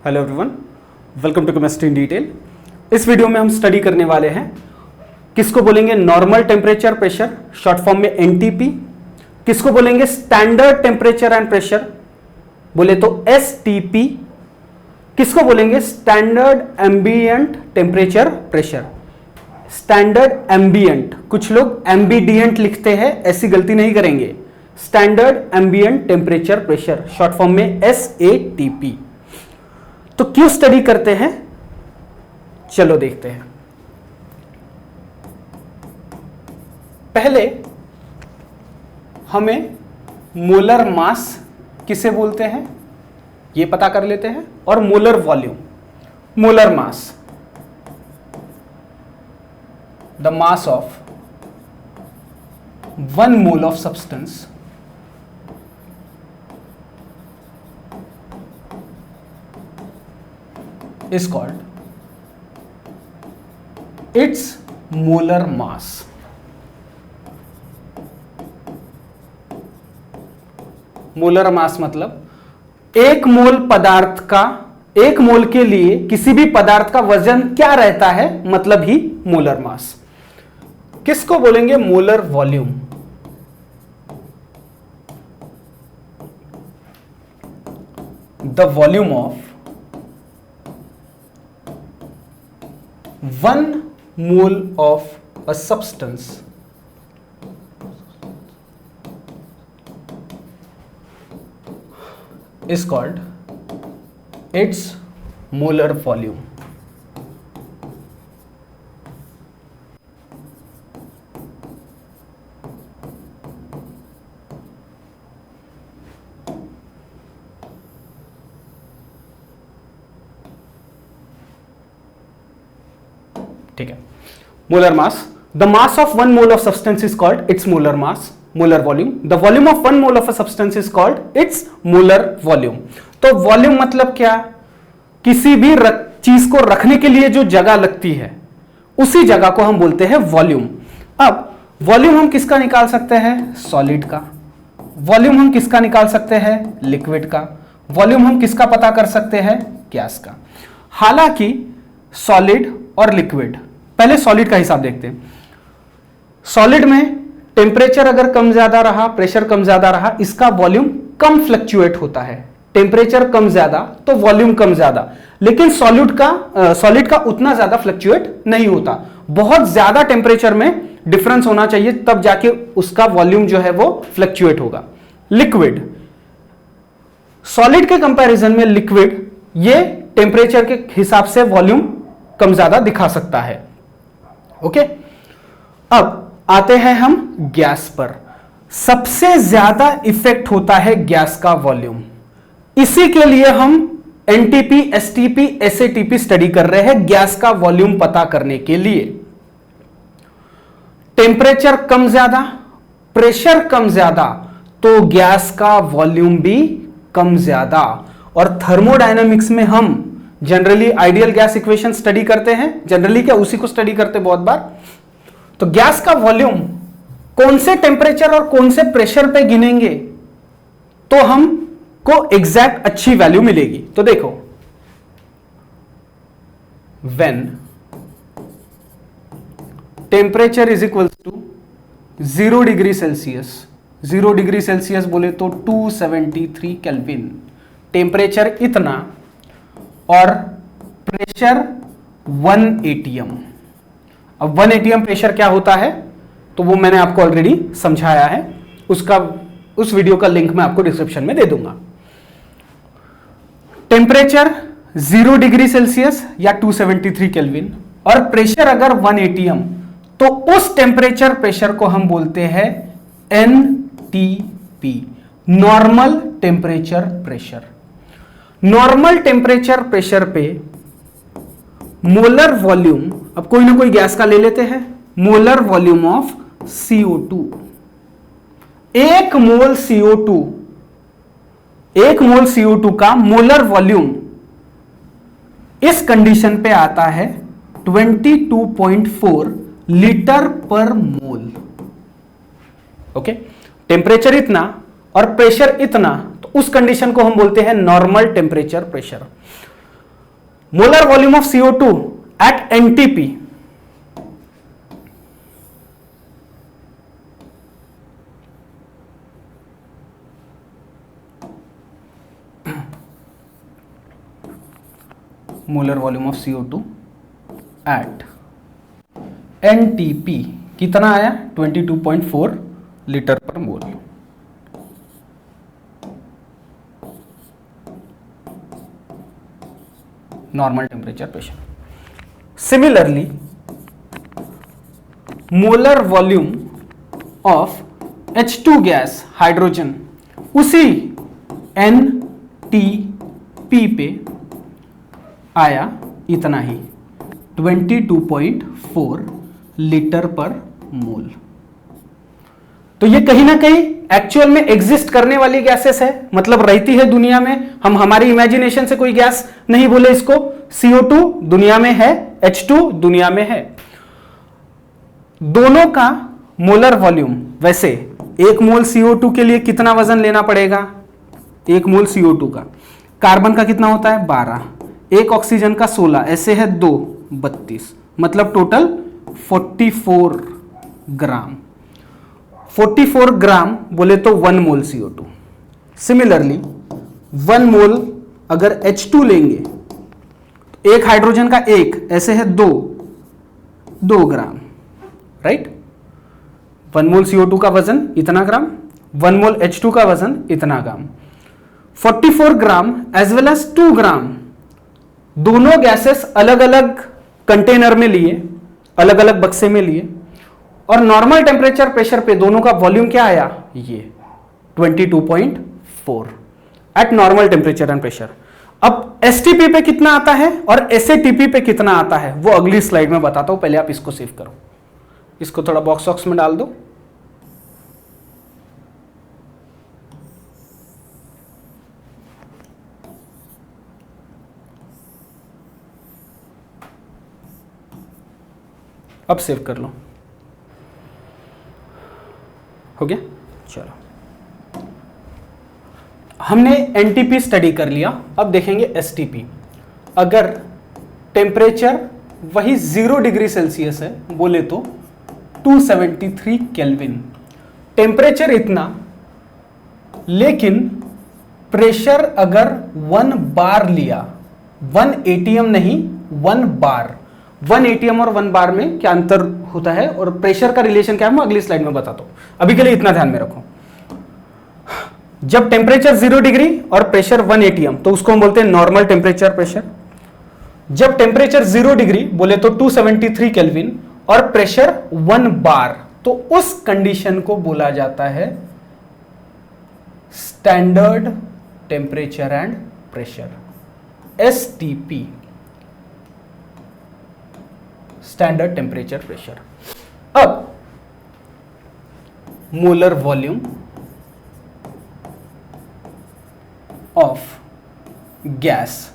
Hello everyone, welcome to chemistry in detail. इस video में हम स्टडी करने वाले हैं किसको बोलेंगे normal temperature pressure, short form में एनटीपी। किसको बोलेंगे स्टैंडर्ड टेम्परेचर एंड प्रेशर, बोले तो एसटीपी। किसको बोलेंगे standard ambient temperature pressure, standard ambient. कुछ लोग एम्बिडिएंट लिखते हैं, ऐसी गलती नहीं करेंगे। Standard ambient temperature pressure, short form में एसएटीपी। तो क्यों स्टडी करते हैं, चलो देखते हैं। पहले हमें मोलर मास किसे बोलते हैं ये पता कर लेते हैं, और molar volume. Molar mass, the mass of 1 mole of substance is called its molar mass। Molar mass मतलब एक मोल पदार्थ का, एक मोल के लिए किसी भी पदार्थ का वजन क्या रहता है, मतलब ही मोलर मास। किसको बोलेंगे molar volume. The volume of 1 mole of a substance is called its molar volume। ठीक है, molar mass, the mass of 1 mole of substance is called its molar mass, molar volume. The volume of 1 mole of a substance is called its molar volume. तो volume मतलब क्या, किसी भी चीज को रखने के लिए जो जगह लगती है उसी जगह को हम बोलते हैं वॉल्यूम। अब वॉल्यूम हम किसका निकाल सकते हैं, सॉलिड का। वॉल्यूम हम किसका निकाल सकते हैं, लिक्विड का। वॉल्यूम हम किसका पता कर सकते हैं, गैस का। हालांकि सॉलिड और लिक्विड, पहले सॉलिड का हिसाब देखते हैं। सॉलिड में टेम्परेचर अगर कम ज्यादा रहा, प्रेशर कम ज्यादा रहा, इसका वॉल्यूम कम फ्लक्चुएट होता है। टेम्परेचर कम ज्यादा तो वॉल्यूम कम ज्यादा। लेकिन सॉलिड का उतना ज्यादा फ्लक्चुएट नहीं होता। बहुत ज्यादा टेम्परेचर में डिफरेंस होना चाहिए, तब जाके उसका वॉल्यूम जो है वो फ्लक्चुएट होगा। लिक्विड, सॉलिड के कंपैरिजन में लिक्विड ये टेम्परेचर के हिसाब से वॉल्यूम कम ज्यादा दिखा सकता है। ओके, अब आते हैं हम गैस पर। सबसे ज्यादा इफेक्ट होता है गैस का वॉल्यूम। इसी के लिए हम एनटीपी, एसटीपी, एसएटीपी स्टडी कर रहे हैं, गैस का वॉल्यूम पता करने के लिए। टेम्परेचर कम ज्यादा, प्रेशर कम ज्यादा, तो गैस का वॉल्यूम भी कम ज्यादा। और थर्मोडायनामिक्स में हम generally ideal gas equation study करते हैं, जनरली क्या उसी को स्टडी करते बहुत बार। तो गैस का वॉल्यूम कौन से टेम्परेचर और कौन से प्रेशर पे गिनेंगे तो हमको एग्जैक्ट अच्छी वैल्यू मिलेगी। तो देखो, when temperature is equal to 0 degree Celsius, 0 degree Celsius बोले तो 273 केल्विन, टेम्परेचर इतना और प्रेशर 1 atm। अब 1 atm प्रेशर क्या होता है तो वो मैंने आपको ऑलरेडी समझाया है, उस वीडियो का लिंक मैं आपको डिस्क्रिप्शन में दे दूंगा। टेम्परेचर 0 डिग्री सेल्सियस या 273 केल्विन और प्रेशर अगर 1 atm, तो उस टेम्परेचर प्रेशर को हम बोलते हैं NTP, normal temperature pressure. Normal temperature pressure पे मोलर वॉल्यूम, अब कोई ना कोई गैस का ले लेते हैं, मोलर वॉल्यूम ऑफ CO2। एक मोल CO2 का मोलर वॉल्यूम इस कंडीशन पे आता है 22.4 लीटर पर मोल। ओके, टेम्परेचर इतना और प्रेशर इतना, तो उस कंडीशन को हम बोलते हैं normal temperature pressure. Molar volume of CO2 at NTP, molar volume of CO2 at NTP कितना आया 22.4 litre per mole. Normal temperature pressure. Similarly molar volume of H2 gas hydrogen उसी NTP पे आया इतना ही 22.4 लीटर पर मोल। तो ये कहीं ना कहीं एक्चुअल में एग्जिस्ट करने वाली गैसेस है, मतलब रहती है दुनिया में। हम हमारी इमेजिनेशन से कोई गैस नहीं बोले इसको। CO2 दुनिया में है, H2 दुनिया में है। दोनों का मोलर वॉल्यूम, वैसे एक मोल CO2 के लिए कितना वजन लेना पड़ेगा? एक मोल CO2 का, कार्बन का कितना होता है 12, एक ऑक्सीजन का 16, ऐसे है 2 32, मतलब टोटल 44 ग्राम। 44 ग्राम बोले तो 1 मोल CO2। सिमिलरली 1 मोल अगर H2 लेंगे तो एक हाइड्रोजन का एक, ऐसे है 2 ग्राम, राइट। 1 मोल CO2 का वजन इतना ग्राम, 1 मोल H2 का वजन इतना ग्राम। 44 ग्राम एज वेल एज 2 ग्राम, दोनों गैसेस अलग अलग कंटेनर में लिए, अलग अलग बक्से में लिए, और नॉर्मल टेम्परेचर प्रेशर पे दोनों का वॉल्यूम क्या आया? ये 22.4 eight normal temperature and pressure. अब STP पे कितना आता है और SATP पे कितना आता है वो अगली स्लाइड में बताता हूं, पहले आप इसको सेव करो। इसको थोड़ा बॉक्स में डाल दो। अब सेव कर लो, हो गया। चलो, हमने NTP स्टडी कर लिया, अब देखेंगे STP। अगर टेम्परेचर वही 0 डिग्री सेल्सियस है बोले तो 273 केल्विन, टेम्परेचर इतना, लेकिन प्रेशर अगर 1 बार लिया, 1 ATM नहीं 1 बार, 1 ATM और 1 बार में क्या अंतर होता है और प्रेशर का रिलेशन क्या है मैं अगली स्लाइड में बताता हूं। अभी के लिए इतना ध्यान में रखो। जब टेम्परेचर 0 डिग्री और प्रेशर 1 ATM तो उसको हम बोलते हैं नॉर्मल टेम्परेचर प्रेशर। जब टेम्परेचर 0 डिग्री बोले तो 273 केल्विन और प्रेशर 1 बार, तो उस कंडीशन को बोला जाता है standard temperature and pressure, STP, standard temperature pressure. अब मोलर वॉल्यूम ऑफ गैस,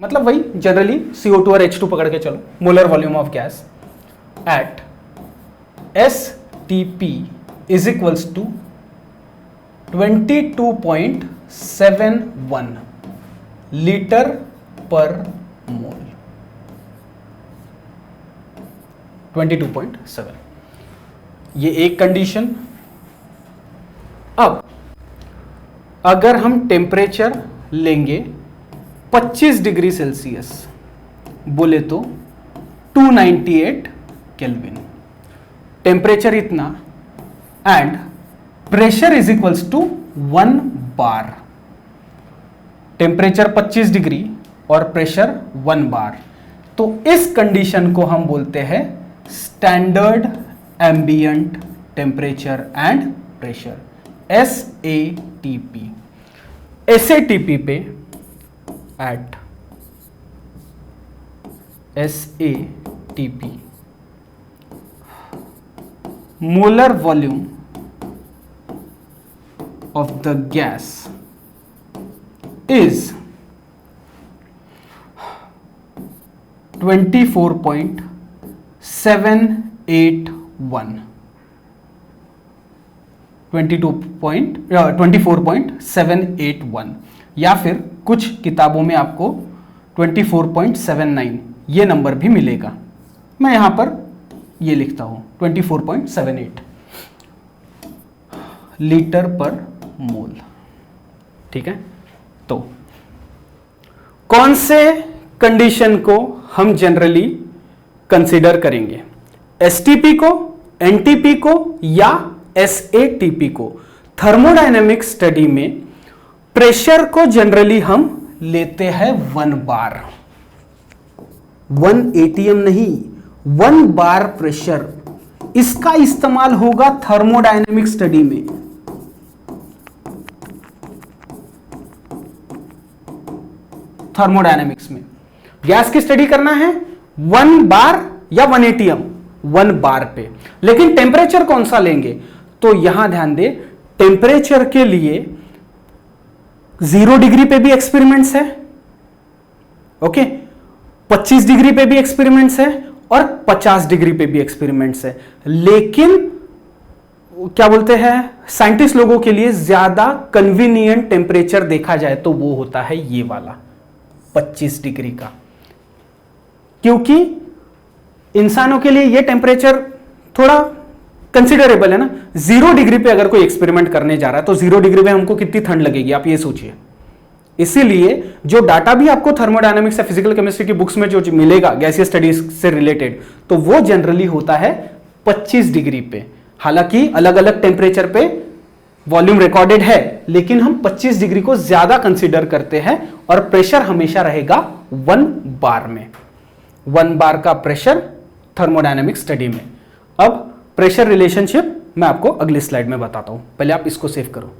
मतलब वही जनरली CO2 और H2 पकड़ के चलो, molar volume of gas at STP is equals to 22.71 litre per mole. 22.7, ये एक कंडीशन। अब अगर हम टेम्परेचर लेंगे 25 डिग्री सेल्सियस बोले तो 298 केल्विन, टेम्परेचर इतना and pressure is equals to 1 bar. Temperature 25 degree और प्रेशर 1 बार, तो इस कंडीशन को हम बोलते हैं standard ambient temperature and pressure, SATP। SATP पे at SATP molar volume of the gas is 24.781 या फिर कुछ किताबों में आपको 24.79 ये नंबर भी मिलेगा। मैं यहां पर ये लिखता हूं 24.78 लीटर पर मोल। ठीक है, तो कौन से कंडीशन को हम जनरली कंसीडर करेंगे, एसटीपी को, एनटीपी को या एसएटीपी को? थर्मोडायनेमिक स्टडी में प्रेशर को जनरली हम लेते हैं 1 बार, 1 एटीएम नहीं, 1 बार प्रेशर। इसका इस्तेमाल होगा थर्मोडायनेमिक स्टडी में। थर्मोडायनेमिक्स में गैस की स्टडी करना है 1 बार या 1 एटीएम, 1 बार पे। लेकिन टेम्परेचर कौन सा लेंगे, तो यहां ध्यान दे, टेम्परेचर के लिए 0 डिग्री पे भी एक्सपेरिमेंट्स है, ओके, 25 डिग्री पे भी एक्सपेरिमेंट्स है और 50 डिग्री पे भी एक्सपेरिमेंट्स है। लेकिन क्या बोलते हैं साइंटिस्ट लोगों के लिए ज्यादा कन्वीनियंट टेम्परेचर देखा जाए तो वो होता है ये वाला 25 डिग्री का, क्योंकि इंसानों के लिए ये टेम्परेचर थोड़ा कंसिडरेबल है ना। 0 डिग्री पे अगर कोई एक्सपेरिमेंट करने जा रहा है तो 0 डिग्री पे हमको कितनी ठंड लगेगी, आप ये सोचिए। इसीलिए जो डाटा भी आपको थर्मोडायनामिक्स या फिजिकल केमिस्ट्री की बुक्स में जो मिलेगा गैसीय स्टडीज से रिलेटेड, तो वो जनरली होता है 25 डिग्री पे। हालांकि अलग अलग टेम्परेचर पे वॉल्यूम रिकॉर्डेड है, लेकिन हम 25 डिग्री को ज्यादा कंसीडर करते हैं और प्रेशर हमेशा रहेगा 1 बार में। 1 बार का प्रेशर थर्मोडायनेमिक स्टडी में। अब प्रेशर रिलेशनशिप मैं आपको अगली स्लाइड में बताता हूं, पहले आप इसको सेव करो।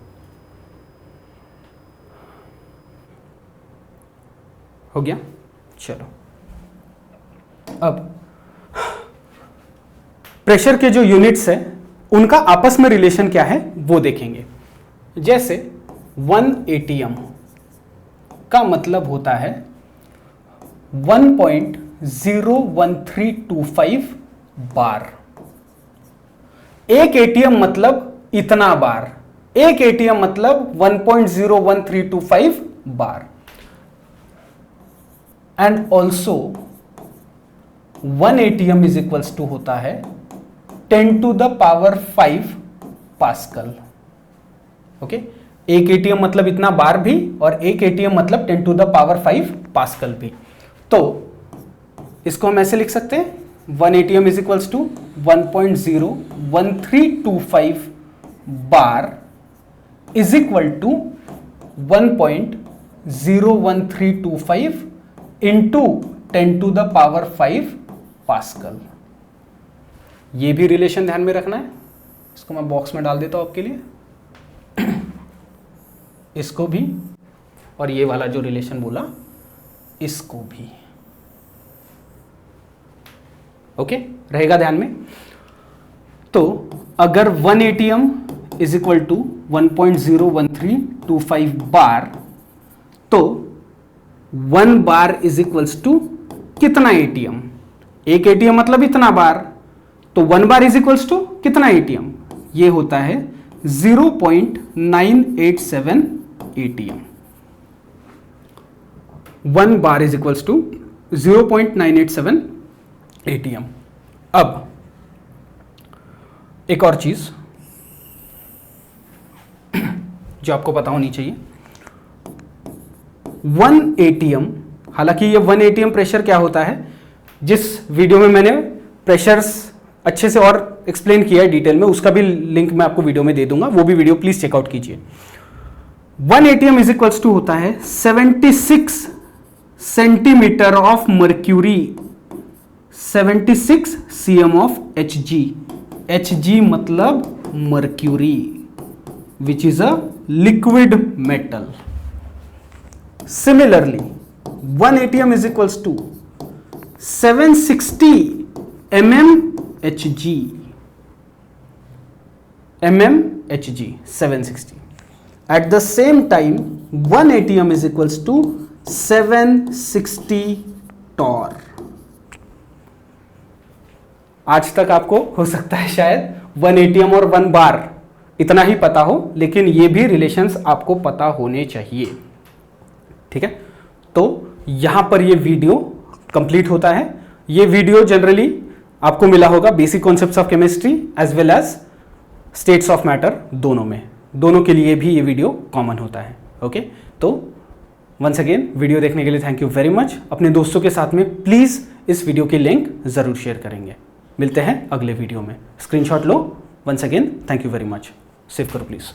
हो गया, चलो अब प्रेशर के जो यूनिट्स है उनका आपस में रिलेशन क्या है वो देखेंगे। जैसे 1 एटीएम का मतलब होता है 1.01325 बार। 1 एटीएम मतलब इतना बार, 1 एटीएम मतलब 1.01325 bar. And also 1 ATM is equals to होता है 10 to the power 5 pascal. Okay, 1 ATM मतलब इतना बार भी और 1 एटीएम मतलब 10 to the power 5 पास्कल भी। तो इसको हम ऐसे लिख सकते हैं 1 ATM is equals to 1.01325 bar is equal to 1.01325 into 10 to the power 5 pascal. ये भी रिलेशन ध्यान में रखना है, इसको मैं बॉक्स में डाल देता हूं आपके लिए, इसको भी और ये वाला जो रिलेशन बोला इसको भी। ओके, रहेगा ध्यान में। तो अगर 1 ATM is equal to 1.01325 bar, तो 1 बार इज इक्वल्स टू कितना एटीएम? 1 एटीएम मतलब इतना बार, तो 1 बार इज इक्वल्स टू कितना एटीएम? ये होता है 0.987 ATM. 1 bar is equals to 0.987 ATM. अब एक और चीज जो आपको पता होनी चाहिए, 1 एटीएम, हालांकि ये 1 एटीएम प्रेशर क्या होता है, जिस वीडियो में मैंने प्रेशर्स अच्छे से और एक्सप्लेन किया है डिटेल में, उसका भी लिंक मैं आपको वीडियो में दे दूंगा, वो भी वीडियो प्लीज चेकआउट कीजिए। 1 एटीएम इज इक्वल्स टू होता है 76 centimetre of mercury, 76 CM of Hg। Hg मतलब mercury which is a liquid metal. Similarly 1 ATM is equals to 760 mmHg, 760. At the same time 1 atm is equals to 760 torr। आज तक आपको हो सकता है शायद 1 एटीएम और 1 बार इतना ही पता हो, लेकिन ये भी रिलेशंस आपको पता होने चाहिए। ठीक है, तो यहाँ पर ये वीडियो कंप्लीट होता है। ये वीडियो जनरली आपको मिला होगा basic concepts of chemistry as well as states of matter, दोनों के लिए भी ये वीडियो कॉमन होता है। ओके, तो वंस अगेन वीडियो देखने के लिए थैंक यू वेरी मच। अपने दोस्तों के साथ में प्लीज़ इस वीडियो की लिंक ज़रूर शेयर करेंगे। मिलते हैं अगले वीडियो में। स्क्रीनशॉट लो। Once again thank you very much. Save करो प्लीज़।